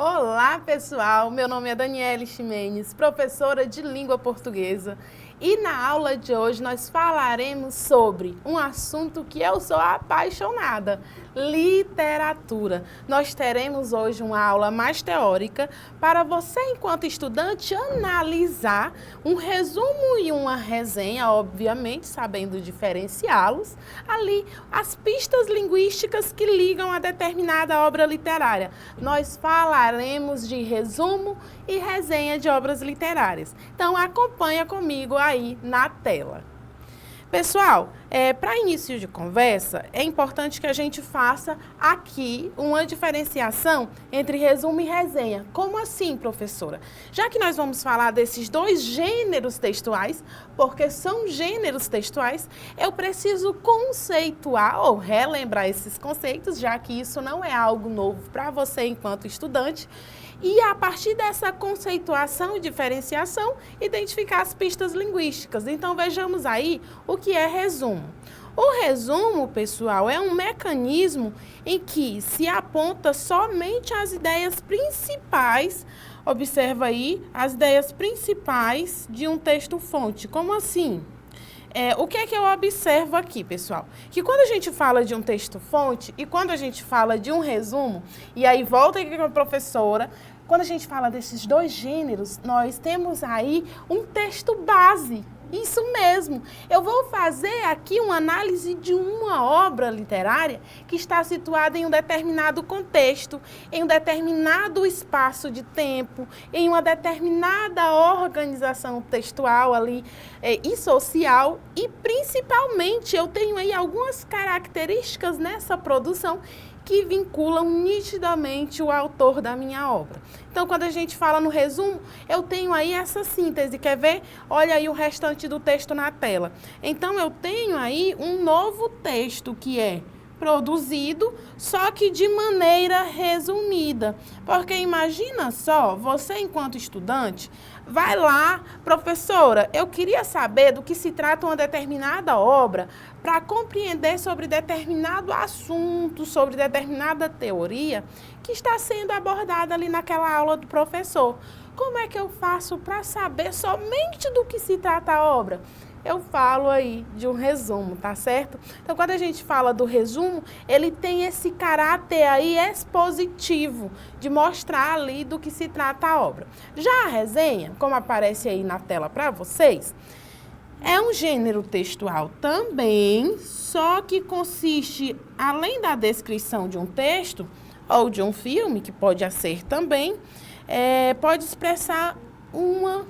Olá, pessoal! Meu nome é Daniele Ximenes, professora de língua portuguesa. E na aula de hoje nós falaremos sobre um assunto que eu sou apaixonada, literatura. Nós teremos hoje uma aula mais teórica para você, enquanto estudante, analisar um resumo e uma resenha, obviamente, sabendo diferenciá-los, ali as pistas linguísticas que ligam a determinada obra literária. Nós falaremos de resumo e resenha de obras literárias. Então acompanha comigo aí na tela. Pessoal, para início de conversa, é importante que a gente faça aqui uma diferenciação entre resumo e resenha. Como assim, professora? Já que nós vamos falar desses dois gêneros textuais, porque são gêneros textuais, eu preciso conceituar ou relembrar esses conceitos, já que isso não é algo novo para você enquanto estudante. E a partir dessa conceituação e diferenciação, identificar as pistas linguísticas. Então vejamos aí o que é resumo. O resumo, pessoal, é um mecanismo em que se aponta somente as ideias principais, observa aí, as ideias principais de um texto-fonte. Como assim? O que é que eu observo aqui, pessoal? Que quando a gente fala de um texto-fonte e quando a gente fala de um resumo, e aí volta aqui com a professora, quando a gente fala desses dois gêneros, nós temos aí um texto base. Isso mesmo, eu vou fazer aqui uma análise de uma obra literária que está situada em um determinado contexto, em um determinado espaço de tempo, em uma determinada organização textual ali e social e principalmente eu tenho aí algumas características nessa produção que vinculam nitidamente o autor da minha obra. Então, quando a gente fala no resumo, eu tenho aí essa síntese. Quer ver? Olha aí o restante do texto na tela. Então, eu tenho aí um novo texto que é produzido, só que de maneira resumida. Porque imagina só, você enquanto estudante, vai lá, professora, eu queria saber do que se trata uma determinada obra para compreender sobre determinado assunto, sobre determinada teoria que está sendo abordada ali naquela aula do professor. Como é que eu faço para saber somente do que se trata a obra? Eu falo aí de um resumo, tá certo? Então, quando a gente fala do resumo, ele tem esse caráter aí expositivo, de mostrar ali do que se trata a obra. Já a resenha, como aparece aí na tela para vocês, é um gênero textual também, só que consiste, além da descrição de um texto ou de um filme, que pode ser também, pode expressar uma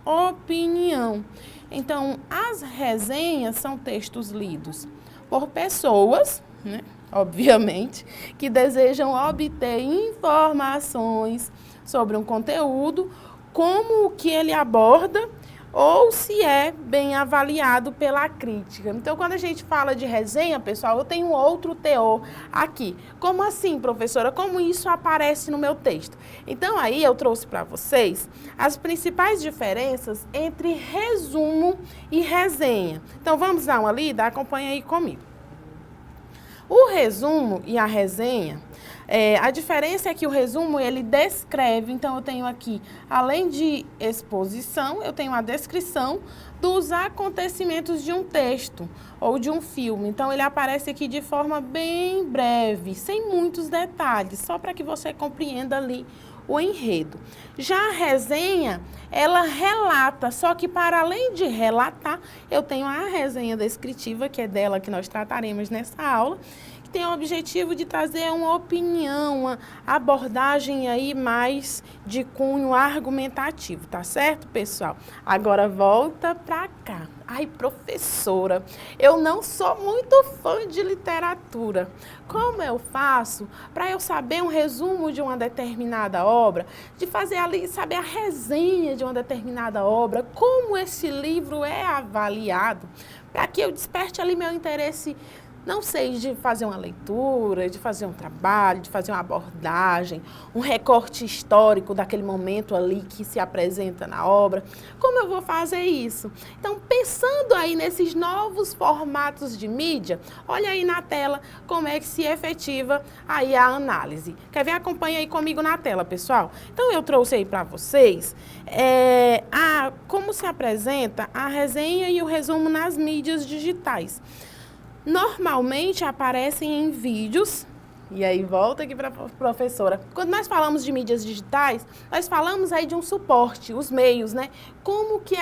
opinião. Então, as resenhas são textos lidos por pessoas, né, obviamente, que desejam obter informações sobre um conteúdo, como o que ele aborda, ou se é bem avaliado pela crítica. Então, quando a gente fala de resenha, pessoal, eu tenho outro teor aqui. Como assim, professora? Como isso aparece no meu texto? Então, aí eu trouxe para vocês as principais diferenças entre resumo e resenha. Então, vamos dar uma lida? Acompanha aí comigo. O resumo e a resenha, a diferença é que o resumo, ele descreve, então eu tenho aqui, além de exposição, eu tenho a descrição dos acontecimentos de um texto ou de um filme. Então, ele aparece aqui de forma bem breve, sem muitos detalhes, só para que você compreenda ali o enredo. Já a resenha, ela relata, só que para além de relatar, eu tenho a resenha descritiva, que é dela que nós trataremos nessa aula, que tem o objetivo de trazer uma opinião, uma abordagem aí mais de cunho argumentativo, tá certo, pessoal? Agora volta para cá. Ai, professora, eu não sou muito fã de literatura. Como eu faço para eu saber um resumo de uma determinada obra, de fazer ali, saber a resenha de uma determinada obra, como esse livro é avaliado, para que eu desperte ali meu interesse não sei de fazer uma leitura, de fazer um trabalho, de fazer uma abordagem, um recorte histórico daquele momento ali que se apresenta na obra. Como eu vou fazer isso? Então, pensando aí nesses novos formatos de mídia, olha aí na tela como é que se efetiva aí a análise. Quer ver? Acompanha aí comigo na tela, pessoal. Então, eu trouxe aí para vocês como se apresenta a resenha e o resumo nas mídias digitais. Normalmente aparecem em vídeos, e aí volta aqui para a professora. Quando nós falamos de mídias digitais, nós falamos aí de um suporte, os meios, né? Como que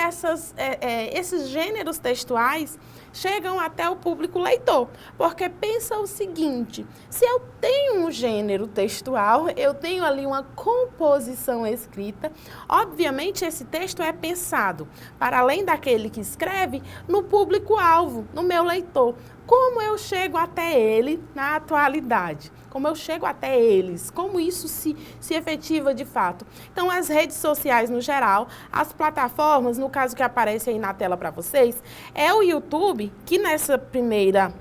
esses gêneros textuais chegam até o público leitor. Porque pensa o seguinte, se eu tenho um gênero textual, eu tenho ali uma composição escrita, obviamente esse texto é pensado, para além daquele que escreve, no público-alvo, no meu leitor. Como eu chego até ele na atualidade? Como eu chego até eles? Como isso se efetiva de fato? Então, as redes sociais no geral, as plataformas, no caso que aparece aí na tela para vocês, é o YouTube, que nessa primeira...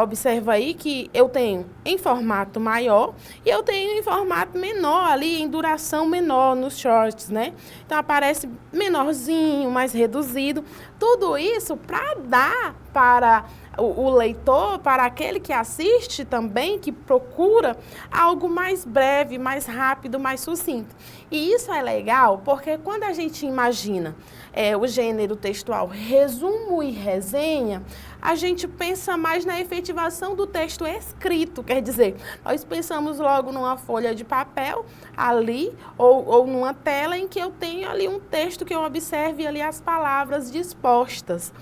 observa aí que eu tenho em formato maior e eu tenho em formato menor ali, em duração menor nos shorts, né? Então, aparece menorzinho, mais reduzido. Tudo isso para dar para o leitor, para aquele que assiste também, que procura algo mais breve, mais rápido, mais sucinto. E isso é legal porque quando a gente imagina o gênero textual resumo e resenha, a gente pensa mais na efetivação do texto escrito, quer dizer, nós pensamos logo numa folha de papel ali ou numa tela em que eu tenho ali um texto que eu observe ali as palavras dispostas.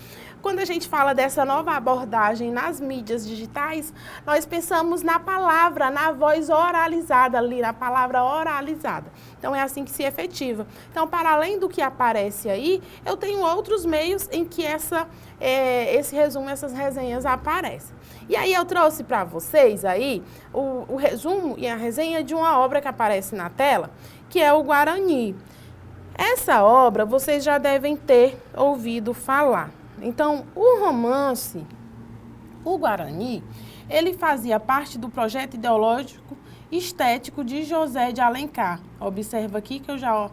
Quando a gente fala dessa nova abordagem nas mídias digitais, nós pensamos na palavra, na voz oralizada ali, na palavra oralizada. Então, é assim que se efetiva. Então, para além do que aparece aí, eu tenho outros meios em que esse resumo, essas resenhas aparecem. E aí eu trouxe para vocês aí o resumo e a resenha de uma obra que aparece na tela, que é o Guarani. Essa obra vocês já devem ter ouvido falar. Então, o romance, o Guarani, ele fazia parte do projeto ideológico estético de José de Alencar. Observa aqui que eu já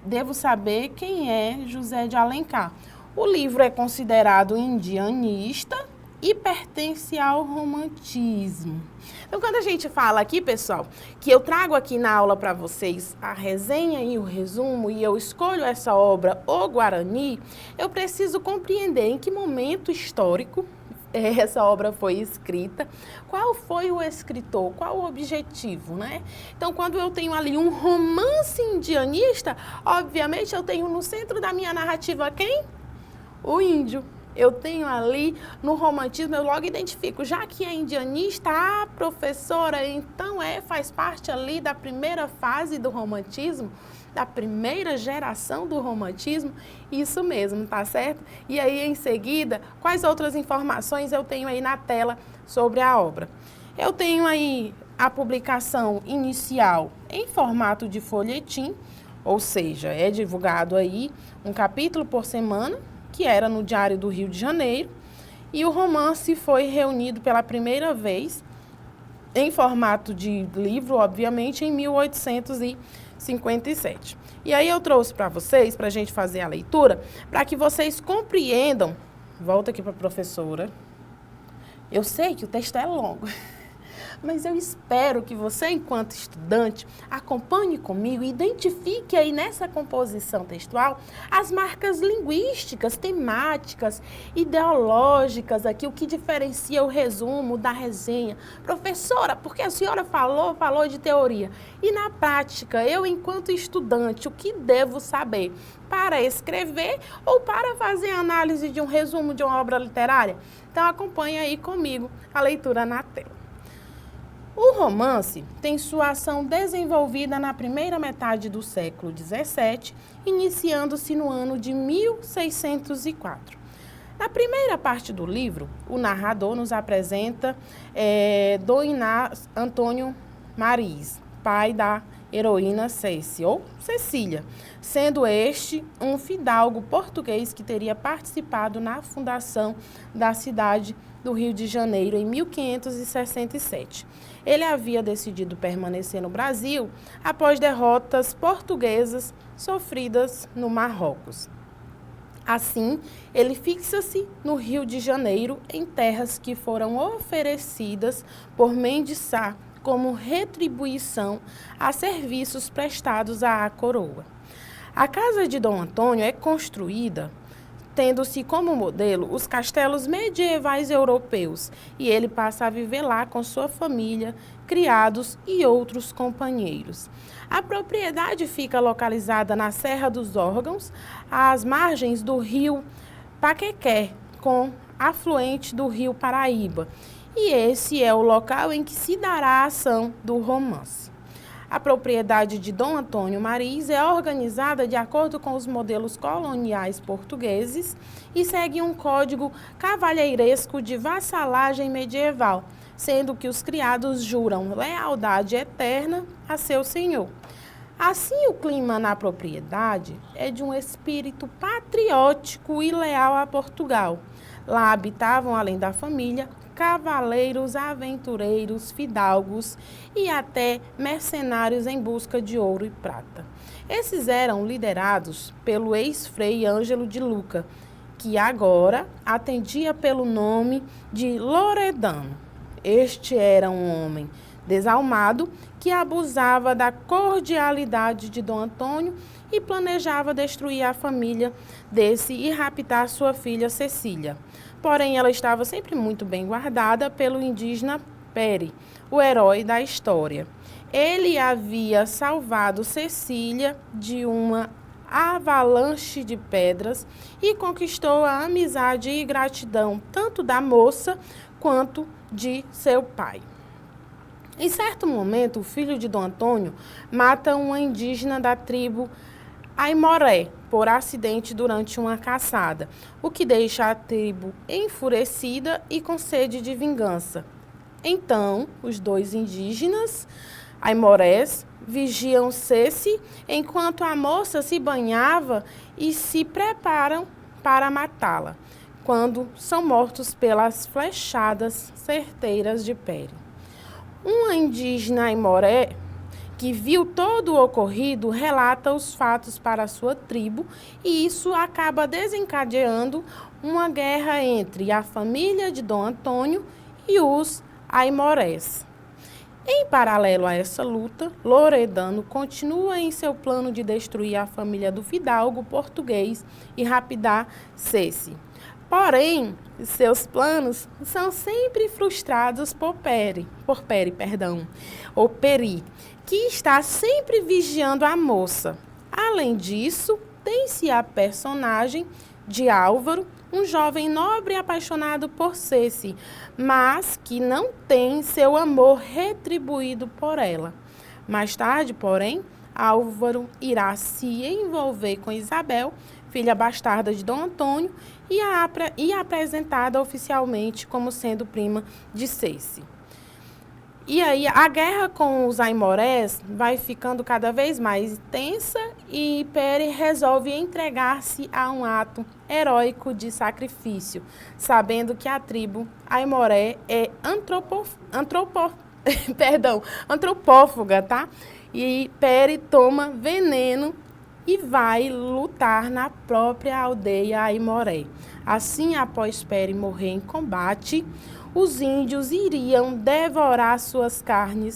devo saber quem é José de Alencar. O livro é considerado indianista e pertence ao romantismo. Então, quando a gente fala aqui, pessoal, que eu trago aqui na aula para vocês a resenha e o resumo, e eu escolho essa obra, O Guarani, eu preciso compreender em que momento histórico essa obra foi escrita, qual foi o escritor, qual o objetivo, né? Então, quando eu tenho ali um romance indianista, obviamente eu tenho no centro da minha narrativa quem? O índio. Eu tenho ali no romantismo, eu logo identifico, já que é indianista, professora, então faz parte ali da primeira fase do romantismo, da primeira geração do romantismo, isso mesmo, tá certo? E aí, em seguida, quais outras informações eu tenho aí na tela sobre a obra? Eu tenho aí a publicação inicial em formato de folhetim, ou seja, é divulgado aí um capítulo por semana, que era no Diário do Rio de Janeiro, e o romance foi reunido pela primeira vez em formato de livro, obviamente, em 1857. E aí eu trouxe para vocês, para a gente fazer a leitura, para que vocês compreendam. Volta aqui para a professora. Eu sei que o texto é longo, mas eu espero que você, enquanto estudante, acompanhe comigo e identifique aí nessa composição textual as marcas linguísticas, temáticas, ideológicas aqui, o que diferencia o resumo da resenha. Professora, porque a senhora falou de teoria. E na prática, eu, enquanto estudante, o que devo saber para escrever ou para fazer análise de um resumo de uma obra literária? Então, acompanhe aí comigo a leitura na tela. O romance tem sua ação desenvolvida na primeira metade do século XVII, iniciando-se no ano de 1604. Na primeira parte do livro, o narrador nos apresenta Dom Inácio Antônio Mariz, pai da heroína Cécia, ou Cecília, sendo este um fidalgo português que teria participado na fundação da cidade do Rio de Janeiro em 1567. Ele havia decidido permanecer no Brasil após derrotas portuguesas sofridas no Marrocos. Assim, ele fixa-se no Rio de Janeiro, em terras que foram oferecidas por Mendes Sá como retribuição a serviços prestados à coroa. A casa de Dom Antônio é construída tendo-se como modelo os castelos medievais europeus, e ele passa a viver lá com sua família, criados e outros companheiros. A propriedade fica localizada na Serra dos Órgãos, às margens do rio Paquequé, com afluente do rio Paraíba, e esse é o local em que se dará a ação do romance. A propriedade de Dom Antônio Mariz é organizada de acordo com os modelos coloniais portugueses e segue um código cavalheiresco de vassalagem medieval, sendo que os criados juram lealdade eterna a seu senhor. Assim, o clima na propriedade é de um espírito patriótico e leal a Portugal. Lá habitavam, além da família, cavaleiros, aventureiros, fidalgos e até mercenários em busca de ouro e prata. Esses eram liderados pelo ex-frei Ângelo de Luca, que agora atendia pelo nome de Loredano. Este era um homem desalmado que abusava da cordialidade de Dom Antônio e planejava destruir a família desse e raptar sua filha Cecília. Porém, ela estava sempre muito bem guardada pelo indígena Pere, o herói da história. Ele havia salvado Cecília de uma avalanche de pedras e conquistou a amizade e gratidão tanto da moça quanto de seu pai. Em certo momento, o filho de Dom Antônio mata uma indígena da tribo Aimoré por acidente durante uma caçada, o que deixa a tribo enfurecida e com sede de vingança. Então, os dois indígenas Aimorés vigiam Ceci enquanto a moça se banhava e se preparam para matá-la, quando são mortos pelas flechadas certeiras de Pere. Uma indígena Aimoré que viu todo o ocorrido, relata os fatos para a sua tribo e isso acaba desencadeando uma guerra entre a família de Dom Antônio e os Aimorés. Em paralelo a essa luta, Loredano continua em seu plano de destruir a família do fidalgo português e raptar Ceci. Porém, seus planos são sempre frustrados por Peri, que está sempre vigiando a moça. Além disso, tem-se a personagem de Álvaro, um jovem nobre apaixonado por Ceci, mas que não tem seu amor retribuído por ela. Mais tarde, porém, Álvaro irá se envolver com Isabel, filha bastarda de Dom Antônio, e apresentada oficialmente como sendo prima de Ceci. E aí a guerra com os Aimorés vai ficando cada vez mais intensa e Pere resolve entregar-se a um ato heróico de sacrifício, sabendo que a tribo Aimoré é antropófaga, tá? E Pere toma veneno e vai lutar na própria aldeia Aimoré. Assim, após Pere morrer em combate, os índios iriam devorar sua carne,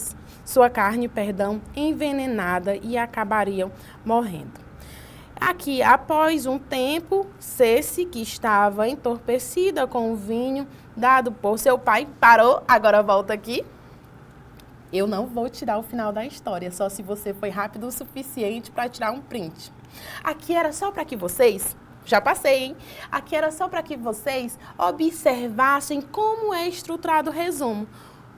envenenada e acabariam morrendo. Aqui, após um tempo, Ceci, que estava entorpecida com o vinho dado por seu pai, parou, agora volta aqui. Eu não vou tirar o final da história, só se você foi rápido o suficiente para tirar um print. Aqui era só para que vocês... Já passei, hein? Aqui era só para que vocês observassem como é estruturado o resumo.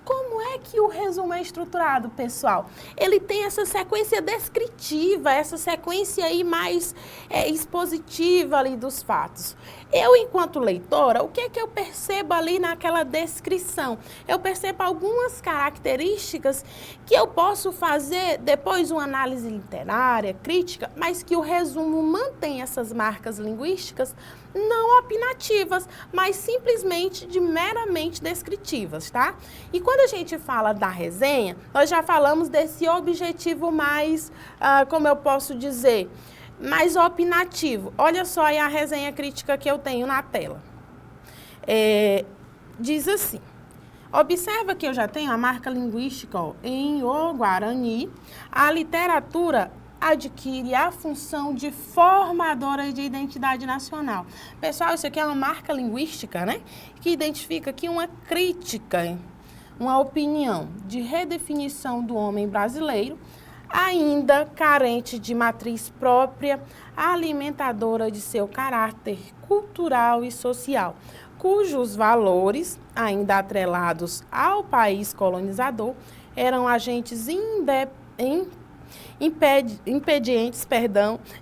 Como é que o resumo é estruturado, pessoal? Ele tem essa sequência descritiva, essa sequência aí mais expositiva ali dos fatos. Eu, enquanto leitora, o que é que eu percebo ali naquela descrição? Eu percebo algumas características que eu posso fazer depois uma análise literária, crítica, mas que o resumo mantém essas marcas linguísticas não opinativas, mas simplesmente de meramente descritivas, tá? E quando a gente fala da resenha, nós já falamos desse objetivo mais, como eu posso dizer, mais opinativo. Olha só aí a resenha crítica que eu tenho na tela. Diz assim: observa que eu já tenho a marca linguística, ó, em o Guarani. A literatura adquire a função de formadora de identidade nacional. Pessoal, isso aqui é uma marca linguística, né? Que identifica aqui uma crítica, uma opinião de redefinição do homem brasileiro, ainda carente de matriz própria, alimentadora de seu caráter cultural e social, cujos valores, ainda atrelados ao país colonizador, eram agentes impedientes,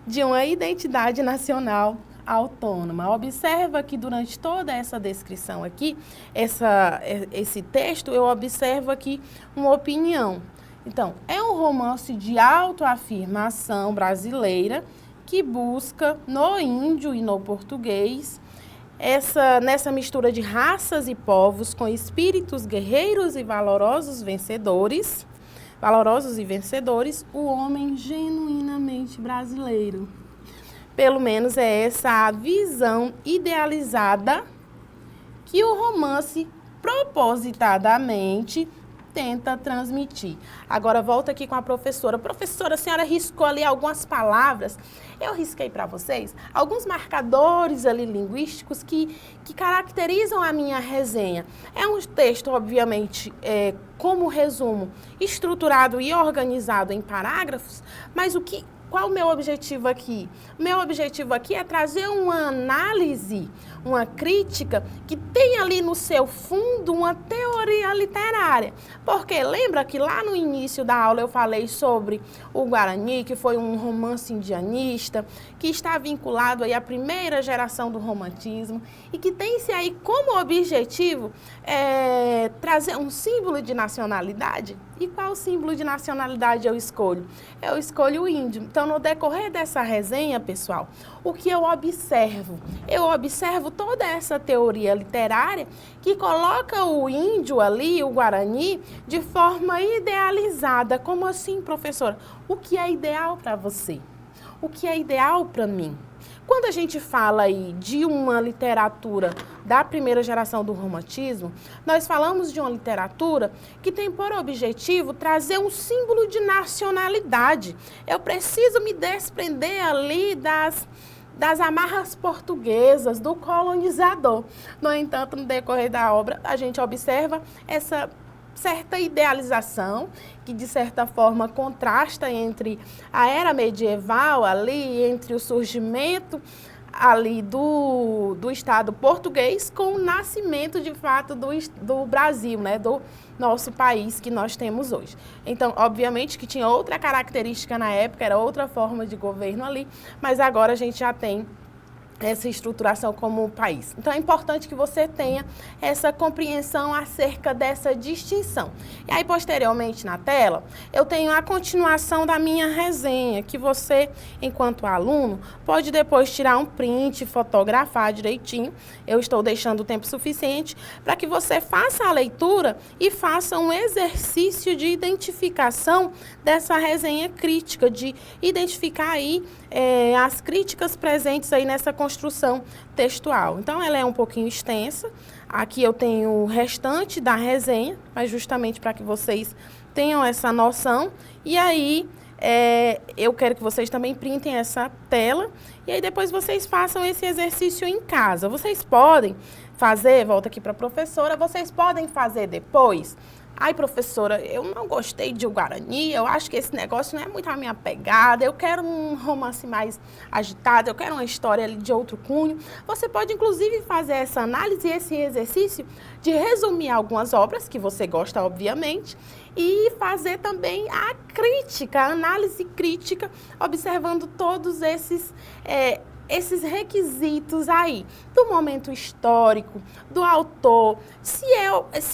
de uma identidade nacional autônoma. Observa que durante toda essa descrição aqui, esse texto, eu observo aqui uma opinião. Então, é um romance de autoafirmação brasileira que busca no índio e no português nessa mistura de raças e povos com espíritos guerreiros e valorosos e vencedores, o homem genuinamente brasileiro. Pelo menos é essa a visão idealizada que o romance propositadamente tenta transmitir. Agora volta aqui com a professora. Professora, a senhora riscou ali algumas palavras. Eu risquei para vocês alguns marcadores ali linguísticos que caracterizam a minha resenha. É um texto, obviamente, como resumo, estruturado e organizado em parágrafos, mas qual o meu objetivo aqui? O meu objetivo aqui é trazer uma análise, uma crítica que tem ali no seu fundo uma teoria literária. Porque lembra que lá no início da aula eu falei sobre o Guarani, que foi um romance indianista, que está vinculado aí à primeira geração do romantismo e que tem-se aí como objetivo trazer um símbolo de nacionalidade. E qual símbolo de nacionalidade eu escolho? Eu escolho o índio. Então, no decorrer dessa resenha, pessoal, o que eu observo? Eu observo toda essa teoria literária que coloca o índio ali, o Guarani, de forma idealizada. Como assim, professora? O que é ideal para você? O que é ideal para mim? Quando a gente fala aí de uma literatura da primeira geração do romantismo, nós falamos de uma literatura que tem por objetivo trazer um símbolo de nacionalidade. Eu preciso me desprender ali das amarras portuguesas, do colonizador. No entanto, no decorrer da obra, a gente observa essa certa idealização que, de certa forma, contrasta entre a era medieval ali, entre o surgimento ali do Estado português com o nascimento, de fato, do Brasil, né, do nosso país que nós temos hoje. Então, obviamente que tinha outra característica na época, era outra forma de governo ali, mas agora a gente já tem essa estruturação como país. Então, é importante que você tenha essa compreensão acerca dessa distinção. E aí, posteriormente, na tela, eu tenho a continuação da minha resenha, que você, enquanto aluno, pode depois tirar um print, fotografar direitinho. Eu estou deixando o tempo suficiente para que você faça a leitura e faça um exercício de identificação dessa resenha crítica, de identificar aí as críticas presentes aí nessa construção textual. Então, ela é um pouquinho extensa. Aqui eu tenho o restante da resenha, mas justamente para que vocês tenham essa noção. E aí, eu quero que vocês também printem essa tela. E aí, depois vocês façam esse exercício em casa. Vocês podem fazer, volta aqui para a professora, vocês podem fazer depois. Ai, professora, eu não gostei de O Guarani, eu acho que esse negócio não é muito a minha pegada, eu quero um romance mais agitado, eu quero uma história de outro cunho. Você pode, inclusive, fazer essa análise, esse exercício de resumir algumas obras que você gosta, obviamente, e fazer também a crítica, a análise crítica, observando todos esses esses requisitos aí, do momento histórico, do autor, se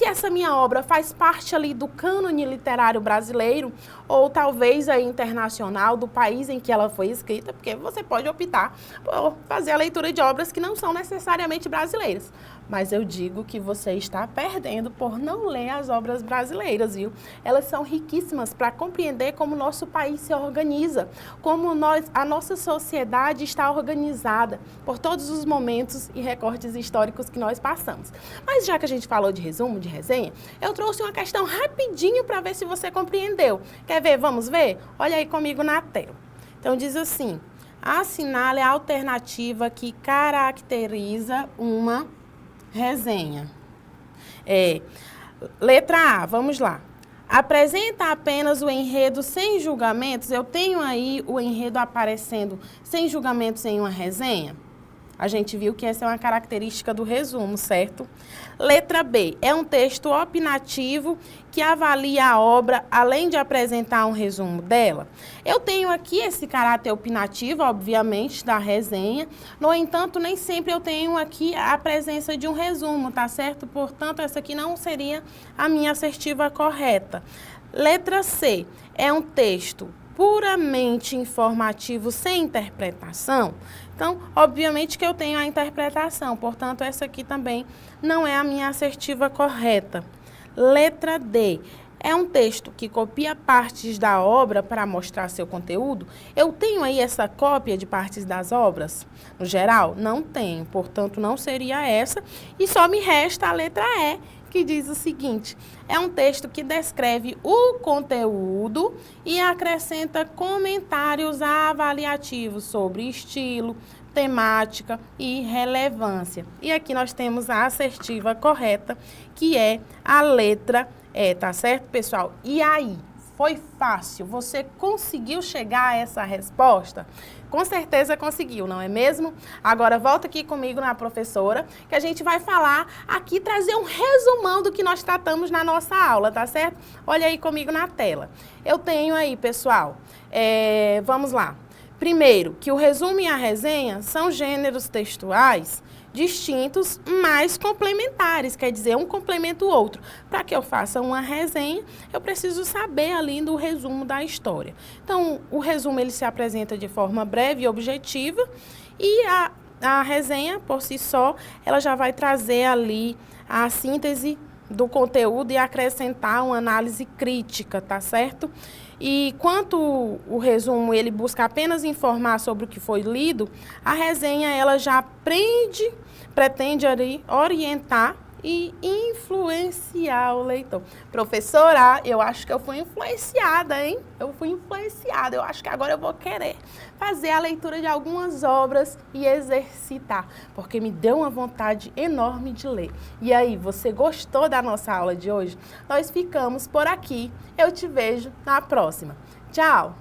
essa minha obra faz parte ali do cânone literário brasileiro, ou talvez aí internacional, do país em que ela foi escrita, porque você pode optar por fazer a leitura de obras que não são necessariamente brasileiras. Mas eu digo que você está perdendo por não ler as obras brasileiras, viu? Elas são riquíssimas para compreender como o nosso país se organiza, como a nossa sociedade está organizada por todos os momentos e recortes históricos que nós passamos. Mas já que a gente falou de resumo, de resenha, eu trouxe uma questão rapidinho para ver se você compreendeu. Quer ver? Vamos ver? Olha aí comigo na tela. Então diz assim: assinale a alternativa que caracteriza uma resenha. Letra A, vamos lá. Apresenta apenas o enredo sem julgamentos. Eu tenho aí o enredo aparecendo sem julgamentos em uma resenha? A gente viu que essa é uma característica do resumo, certo? Letra B, é um texto opinativo que avalia a obra, além de apresentar um resumo dela. Eu tenho aqui esse caráter opinativo, obviamente, da resenha. No entanto, nem sempre eu tenho aqui a presença de um resumo, tá certo? Portanto, essa aqui não seria a minha assertiva correta. Letra C, é um texto puramente informativo sem interpretação. Então, obviamente que eu tenho a interpretação, portanto, essa aqui também não é a minha assertiva correta. Letra D, é um texto que copia partes da obra para mostrar seu conteúdo. Eu tenho aí essa cópia de partes das obras? No geral, não tenho, portanto, não seria essa. E só me resta a letra E, que diz o seguinte: é um texto que descreve o conteúdo e acrescenta comentários avaliativos sobre estilo, temática e relevância. E aqui nós temos a assertiva correta, que é a letra E, tá certo, pessoal? E aí? Foi fácil? Você conseguiu chegar a essa resposta? Com certeza conseguiu, não é mesmo? Agora volta aqui comigo na professora, que a gente vai falar aqui, trazer um resumão do que nós tratamos na nossa aula, tá certo? Olha aí comigo na tela. Eu tenho aí, pessoal, vamos lá. Primeiro, que o resumo e a resenha são gêneros textuais distintos, mas complementares, quer dizer, um complementa o outro. Para que eu faça uma resenha, eu preciso saber ali do resumo da história. Então, o resumo ele se apresenta de forma breve e objetiva, e a resenha, por si só, ela já vai trazer ali a síntese do conteúdo e acrescentar uma análise crítica, tá certo? E quanto o resumo ele busca apenas informar sobre o que foi lido, a resenha ela já pretende ali orientar e influenciar o leitor. Professora, eu acho que eu fui influenciada, hein? Eu fui influenciada. Eu acho que agora eu vou querer fazer a leitura de algumas obras e exercitar, porque me deu uma vontade enorme de ler. E aí, você gostou da nossa aula de hoje? Nós ficamos por aqui. Eu te vejo na próxima. Tchau!